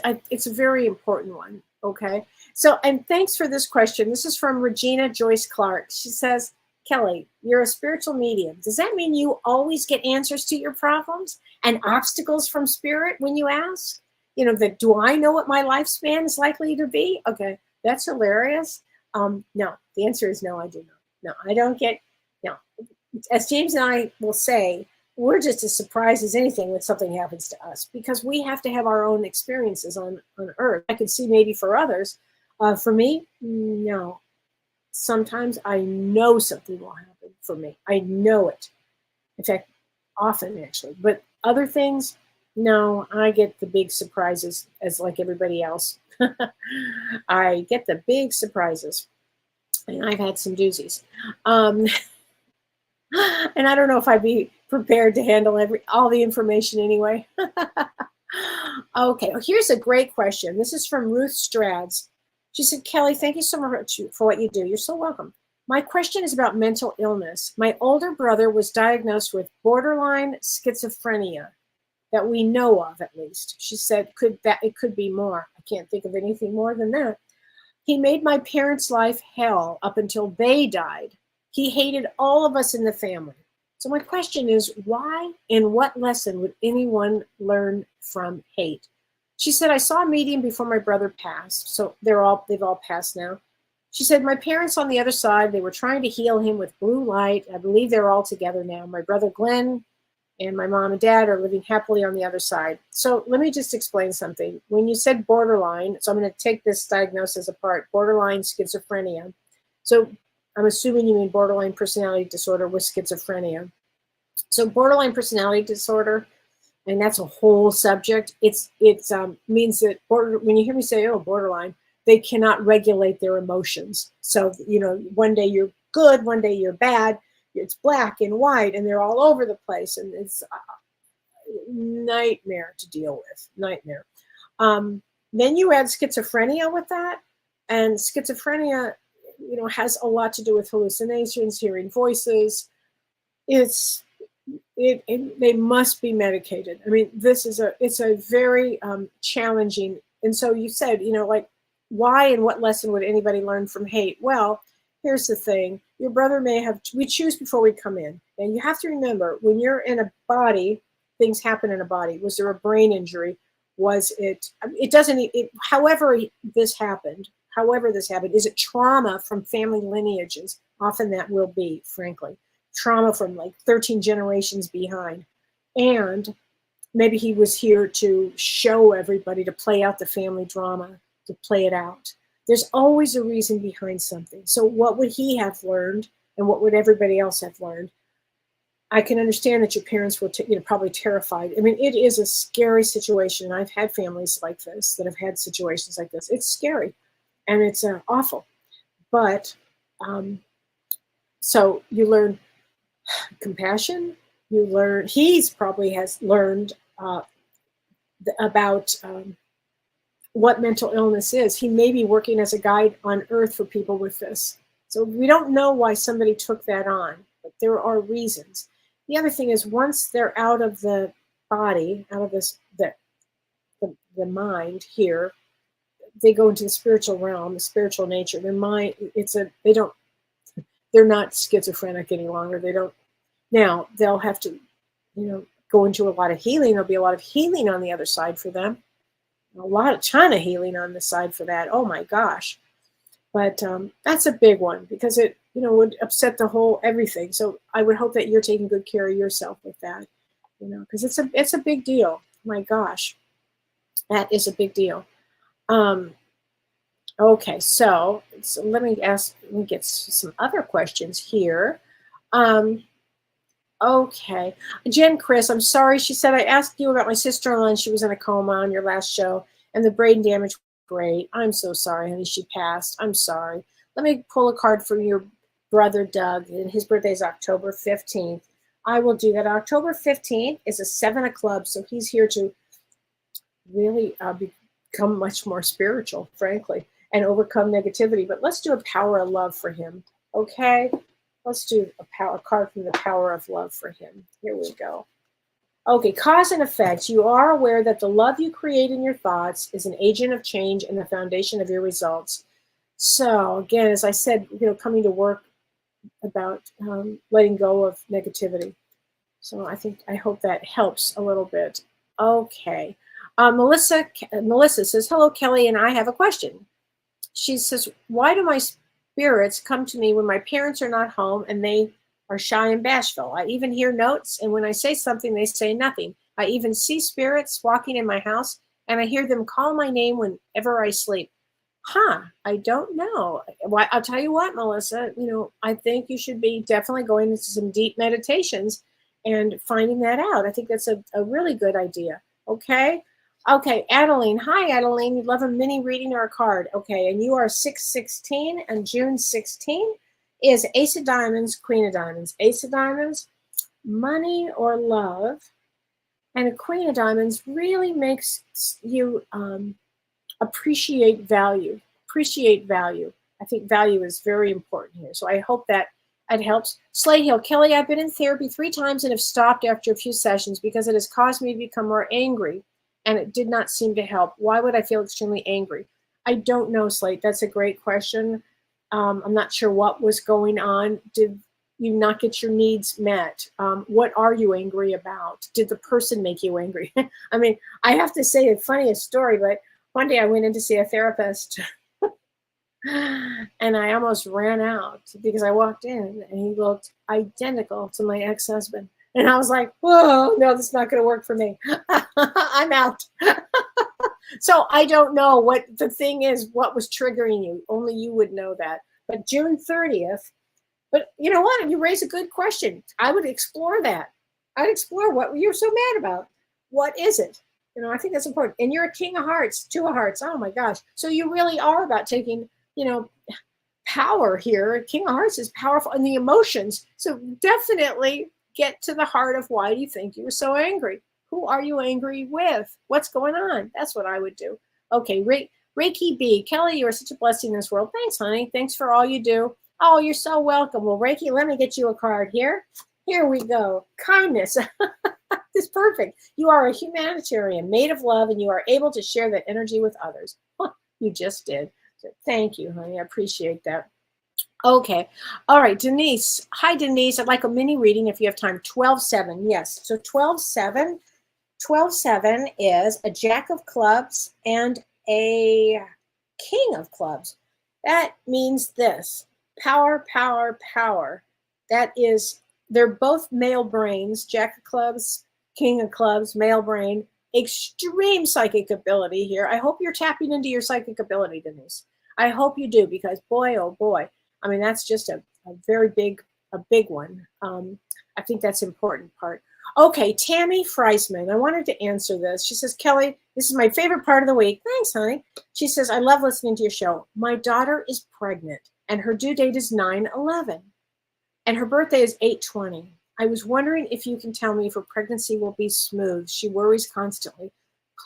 a very important one. Okay. So, and thanks for this question. This is from Regina Joyce Clark. She says, Kelly, you're a spiritual medium. Does that mean you always get answers to your problems and obstacles from spirit when you ask? Do I know what my lifespan is likely to be? Okay. That's hilarious. No, the answer is no, I do not. No, I don't get, no. As James and I will say, we're just as surprised as anything when something happens to us, because we have to have our own experiences on Earth. I could see maybe for others. For me, no. Sometimes I know something will happen for me. I know it. In fact, often actually. But other things, no, I get the big surprises as like everybody else. I get the big surprises. And I've had some doozies. And I don't know if I'd be prepared to handle all the information anyway. Okay, well, here's a great question. This is from Ruth Strads. She said, Kelly, thank you so much for what you do. You're so welcome. My question is about mental illness. My older brother was diagnosed with borderline schizophrenia, that we know of at least. She said it could be more. I can't think of anything more than that. He made my parents' life hell up until they died. He hated all of us in the family. So my question is, why and what lesson would anyone learn from hate? She said, I saw a medium before my brother passed. So they've all passed now. She said, my parents on the other side, they were trying to heal him with blue light. I believe they're all together now. My brother Glenn and my mom and dad are living happily on the other side. So let me just explain something. When you said borderline, so I'm going to take this diagnosis apart, borderline schizophrenia. So I'm assuming you mean borderline personality disorder with schizophrenia. So borderline personality disorder, and that's a whole subject. It means that when you hear me say, oh, borderline, they cannot regulate their emotions. So, one day you're good, one day you're bad. It's black and white, and they're all over the place. And nightmare to deal with, nightmare. Then you add schizophrenia with that, and schizophrenia, has a lot to do with hallucinations, hearing voices. They must be medicated. I mean, it's a very challenging. And so you said, like, why and what lesson would anybody learn from hate? Well, here's the thing. Your brother we choose before we come in. And you have to remember, when you're in a body, things happen in a body. Was there a brain injury? Was it, however this happened, is it trauma from family lineages? Often that will be, frankly, trauma from like 13 generations behind. And maybe he was here to show everybody, to play out the family drama, to play it out. There's always a reason behind something. So what would he have learned, and what would everybody else have learned? I can understand that your parents were probably terrified. I mean, it is a scary situation. I've had families like this that have had situations like this. It's scary, and it's awful. But so you learn compassion. He's probably has learned about what mental illness is. He may be working as a guide on earth for people with this. So we don't know why somebody took that on, but there are reasons. The other thing is, once they're out of the body, out of the mind here, they go into the spiritual realm, the spiritual nature. Their mind, they're not schizophrenic any longer. Now they'll have to, go into a lot of healing. There'll be a lot of healing on the other side for them. A ton of healing on the side for that. Oh my gosh. But that's a big one, because it, would upset the whole everything. So I would hope that you're taking good care of yourself with that, because it's a big deal. My gosh, that is a big deal. Okay, so let me get some other questions here. Okay, Jen Chris, I'm sorry. She said, I asked you about my sister-in-law and she was in a coma on your last show, and the brain damage was great. I'm so sorry, honey. She passed. I'm sorry. Let me pull a card for your brother, Doug, and his birthday is October 15th. I will do that. October 15th is a 7 of clubs, so he's here to really become much more spiritual, frankly, and overcome negativity. But let's do a power of love for him, okay? Let's do a card from the power of love for him. Here we go. Okay, cause and effect. You are aware that the love you create in your thoughts is an agent of change and the foundation of your results. So again, as I said, coming to work about letting go of negativity. So I hope that helps a little bit. Okay. Melissa says, hello, Kelly, and I have a question. She says, why do my spirits come to me when my parents are not home and they are shy and bashful? I even hear notes, and when I say something, they say nothing. I even see spirits walking in my house, and I hear them call my name whenever I sleep. I don't know. I'll tell you what, Melissa, I think you should be definitely going into some deep meditations and finding that out. I think that's a really good idea. Okay. Okay, Adeline. Hi, Adeline. You'd love a mini reading or a card. Okay, and you are 6/16, and June 16 is Ace of Diamonds, Queen of Diamonds. Ace of Diamonds, money or love, and a Queen of Diamonds really makes you appreciate value. I think value is very important here. So I hope that it helps. Slay Hill, Kelly, I've been in therapy 3 times and have stopped after a few sessions because it has caused me to become more angry, and it did not seem to help. Why would I feel extremely angry? I don't know, Slate. That's a great question. I'm not sure what was going on. Did you not get your needs met? What are you angry about? Did the person make you angry? I mean, I have to say the funniest story, but one day I went in to see a therapist and I almost ran out because I walked in and he looked identical to my ex-husband. And I was like, whoa, no, this is not going to work for me. I'm out. So I don't know what the thing is, what was triggering you. Only you would know that. But June 30th, but you know what? You raise a good question. I would explore that. I'd explore what you're so mad about. What is it? I think that's important. And you're a King of Hearts, 2 of Hearts. Oh my gosh. So you really are about taking, power here. King of Hearts is powerful, and the emotions. So definitely get to the heart of why do you think you were so angry? Who are you angry with? What's going on? That's what I would do. Okay, Reiki B. Kellee, you are such a blessing in this world. Thanks, honey. Thanks for all you do. Oh, you're so welcome. Well, Reiki, let me get you a card here. Here we go. Kindness. It's perfect. You are a humanitarian, made of love, and you are able to share that energy with others. You just did. So thank you, honey. I appreciate that. Okay. All right, Denise. Hi, Denise. I'd like a mini reading if you have time. 12-7. Yes. So 12-7. 12-7 is a jack of clubs and a king of clubs. That means this. Power, power, power. That is, they're both male brains. Jack of clubs, king of clubs, male brain. Extreme psychic ability here. I hope you're tapping into your psychic ability, Denise. I hope you do, because boy, oh boy. I mean, that's just a very big one. I think that's an important part. Okay, Tammy Freisman. I wanted to answer this. She says, Kellee, this is my favorite part of the week. Thanks, honey. She says, I love listening to your show. My daughter is pregnant, and her due date is 9/11, and her birthday is 8/20. I was wondering if you can tell me if her pregnancy will be smooth. She worries constantly.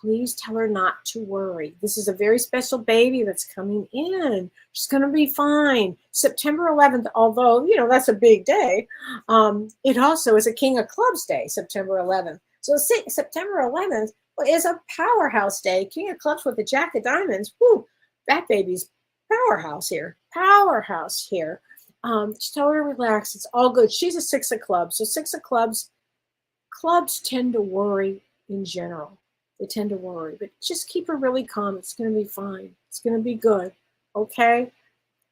Please tell her not to worry. This is a very special baby that's coming in. She's going to be fine. September 11th, although, you know, that's a big day, it also is a King of Clubs day, September 11th. So September 11th is a powerhouse day. King of Clubs with the Jack of Diamonds. Whoo, that baby's powerhouse here. Powerhouse here. Just tell her to relax. It's all good. She's a 6 of clubs. So 6 of clubs tend to worry in general. They tend to worry, but just keep her really calm. It's going to be fine. It's going to be good. Okay.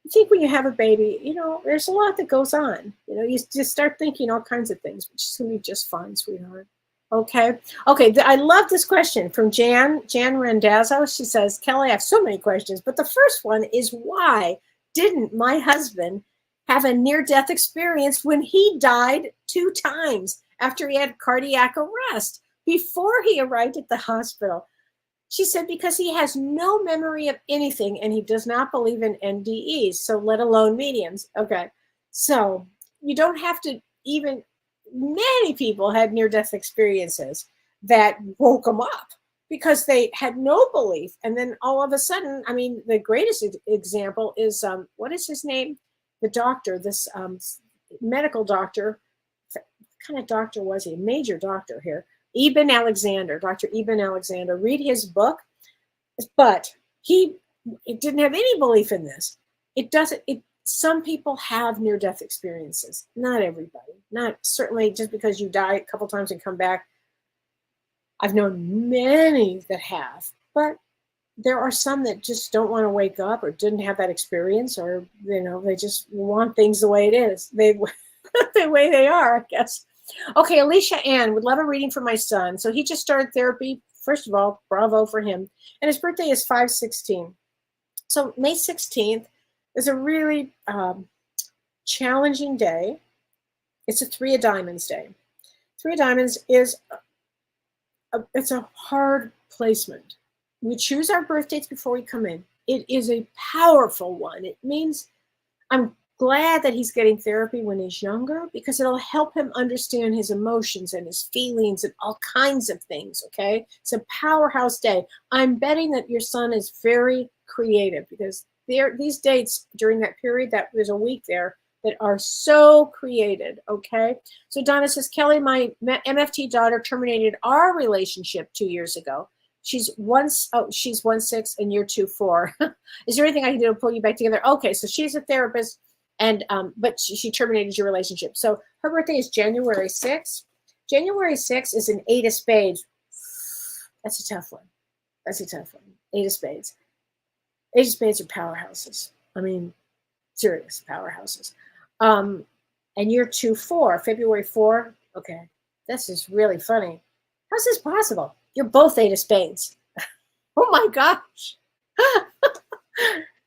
I think when you have a baby, you know, there's a lot that goes on. You know, you just start thinking all kinds of things, but she's going to be just fine, sweetheart. Okay. Okay. I love this question from Jan Randazzo. She says, Kellee, I have so many questions, but the first one is, why didn't my husband have a near-death experience when he died 2 times after he had cardiac arrest before he arrived at the hospital? She said, because he has no memory of anything and he does not believe in NDEs, so let alone mediums. Okay, so you don't have to even, many people had near-death experiences that woke them up because they had no belief. And then all of a sudden, I mean, the greatest example is, what is his name? The doctor, this medical doctor. What kind of doctor was he? A major doctor here. Ibn Alexander, Dr. Ibn Alexander. Read his book, but he didn't have any belief in this. Some people have near-death experiences. Not everybody. Not certainly just because you die a couple times and come back. I've known many that have, but there are some that just don't want to wake up or didn't have that experience, or, you know, they just want things the way it is. The way they are, I guess. Okay, Alicia Ann would love a reading for my son. So he just started therapy. First of all, bravo for him. And his birthday is 5/16. So May 16th is a really challenging day. It's a 3 of Diamonds day. 3 of Diamonds is it's a hard placement. We choose our birth dates before we come in. It is a powerful one. It means I'm glad that he's getting therapy when he's younger, because it'll help him understand his emotions and his feelings and all kinds of things, okay? It's a powerhouse day. I'm betting that your son is very creative, because these dates during that period, that there's a week there, that are so created, okay? So Donna says, Kellee, my MFT daughter terminated our relationship 2 years ago. She's 1/6 and you're 2/4. Is there anything I can do to pull you back together? Okay, so she's a therapist, and but she terminated your relationship. So her birthday is January 6th. January 6th is an 8 of spades. That's a tough one. That's a tough one. 8 of spades. 8 of spades are powerhouses. I mean, serious powerhouses. And you're 2/4, February 4. Okay, this is really funny. How's this possible? You're both 8 of spades. Oh my gosh.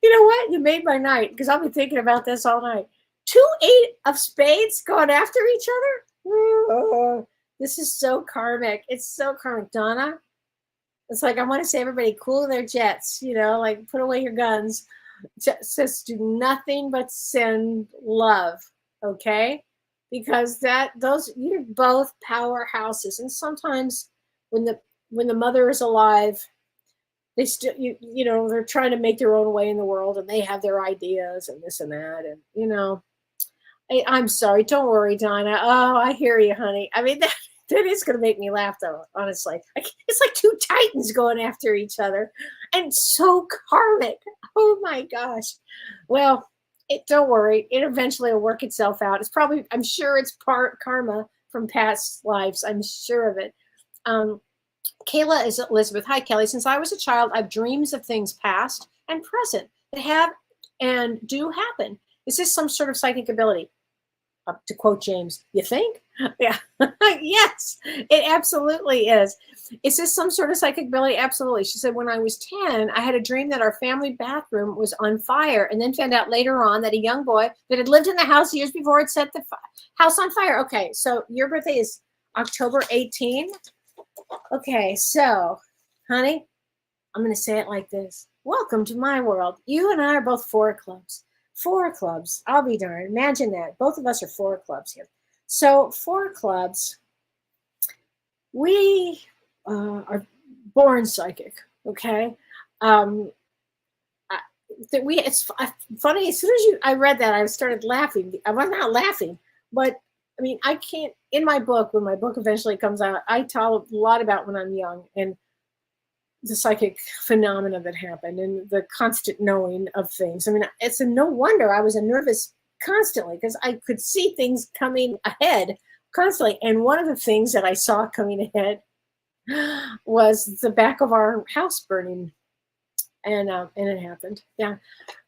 You know what? You made my night, because I'll be thinking about this all night. 2 8 of spades going after each other? This is so karmic. It's so karmic. Donna, it's like I want to say, everybody cool their jets, you know, like put away your guns. Just do nothing but send love, okay? Because you're both powerhouses. And sometimes when the mother is alive, they still, they're trying to make their own way in the world, and they have their ideas and this and that. And, I'm sorry. Don't worry, Donna. Oh, I hear you, honey. I mean, that is going to make me laugh, though, honestly. It's like two titans going after each other, and so karmic. Oh, my gosh. Well, don't worry. It eventually will work itself out. I'm sure it's part karma from past lives. I'm sure of it. Kayla is Elizabeth. Hi, Kelly. Since I was a child, I have dreams of things past and present that have and do happen. Is this some sort of psychic ability? To quote James, you think? Yeah. Yes, it absolutely is. Is this some sort of psychic ability? Absolutely. She said, when I was 10, I had a dream that our family bathroom was on fire, and then found out later on that a young boy that had lived in the house years before had set the house on fire. Okay, so your birthday is October 18. Okay, so, honey, I'm going to say it like this. Welcome to my world. You and I are both 4 clubs. 4 clubs. I'll be darned. Imagine that. Both of us are 4 clubs here. So 4 clubs, we are born psychic, okay? It's funny, as soon as I read that, I started laughing. I was not laughing, but I mean, I can't, in my book, when my book eventually comes out, I tell a lot about when I'm young and the psychic phenomena that happened and the constant knowing of things. I mean, it's no wonder I was nervous constantly, because I could see things coming ahead constantly. And one of the things that I saw coming ahead was the back of our house burning. And it happened. Yeah.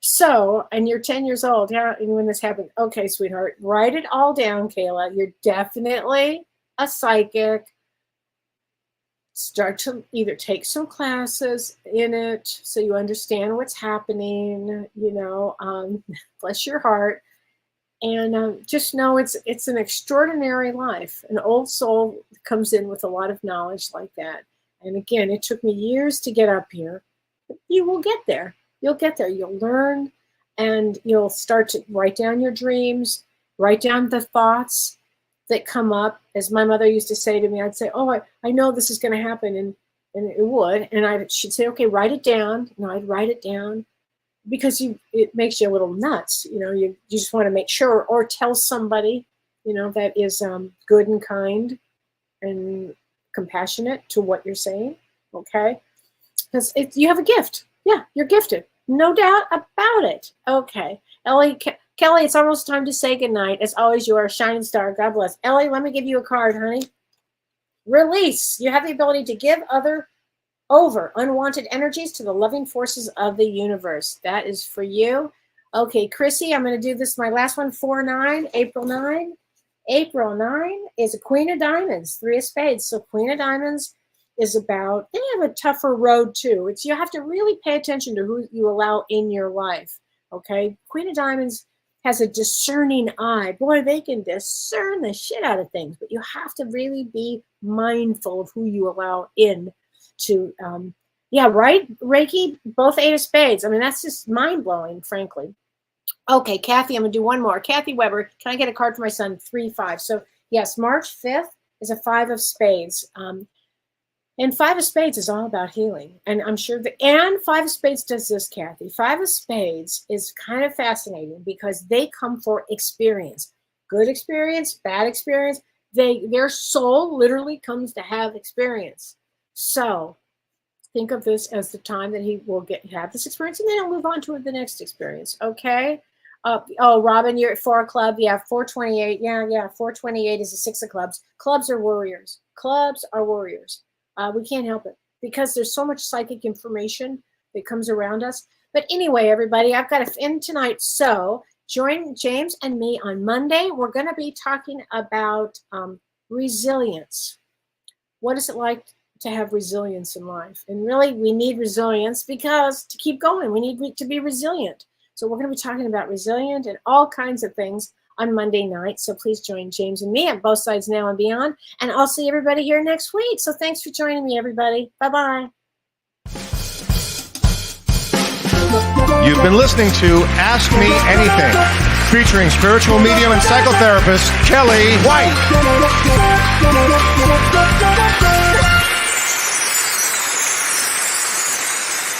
So, and you're 10 years old. Yeah. And when this happened, okay, sweetheart, write it all down, Kayla. You're definitely a psychic. Start to either take some classes in it so you understand what's happening, bless your heart. And just know it's an extraordinary life. An old soul comes in with a lot of knowledge like that. And again, it took me years to get up here. You will get there. You'll get there. You'll learn, and you'll start to write down your dreams, write down the thoughts that come up. As my mother used to say to me, I'd say, oh, I know this is going to happen. And it would. And she'd say, okay, write it down. And I'd write it down, because it makes you a little nuts. You just want to make sure, or tell somebody, that is good and kind and compassionate to what you're saying. Okay. Because you have a gift. Yeah, you're gifted. No doubt about it. Okay. Kelly, it's almost time to say goodnight. As always, you are a shining star. God bless. Ellie, let me give you a card, honey. Release. You have the ability to give over unwanted energies to the loving forces of the universe. That is for you. Okay, Chrissy, I'm going to do this, my last one, 4/9, April 9. April 9 is a Queen of Diamonds, 3 of Spades. So Queen of Diamonds is about, they have a tougher road too. You have to really pay attention to who you allow in your life. Okay, Queen of Diamonds has a discerning eye. Boy, they can discern the shit out of things, but you have to really be mindful of who you allow in to, right, Reiki, both 8 of Spades. I mean, that's just mind-blowing, frankly. Okay, Kathy, I'm going to do one more. Kathy Weber, can I get a card for my son? 3/5. So, yes, March 5th is a 5 of Spades. And 5 of Spades is all about healing. And I'm sure and 5 of Spades does this, Kathy. 5 of Spades is kind of fascinating because they come for experience. Good experience, bad experience. Their soul literally comes to have experience. So think of this as the time that he will have this experience, and then he'll move on to the next experience. Okay. Robin, you're at 4 club. Yeah, 428. Yeah. 428 is a 6 of clubs. Clubs are warriors. Clubs are warriors. We can't help it because there's so much psychic information that comes around us. But anyway, everybody, I've got to end tonight. So join James and me on Monday. We're going to be talking about resilience. What is it like to have resilience in life? And really, we need resilience because to keep going, we need to be resilient. So we're going to be talking about resilient and all kinds of things on Monday night. So please join James and me at Both Sides Now and Beyond. And I'll see everybody here next week. So thanks for joining me, everybody. Bye-bye. You've been listening to Ask Me Anything, featuring spiritual medium and psychotherapist Kellee White.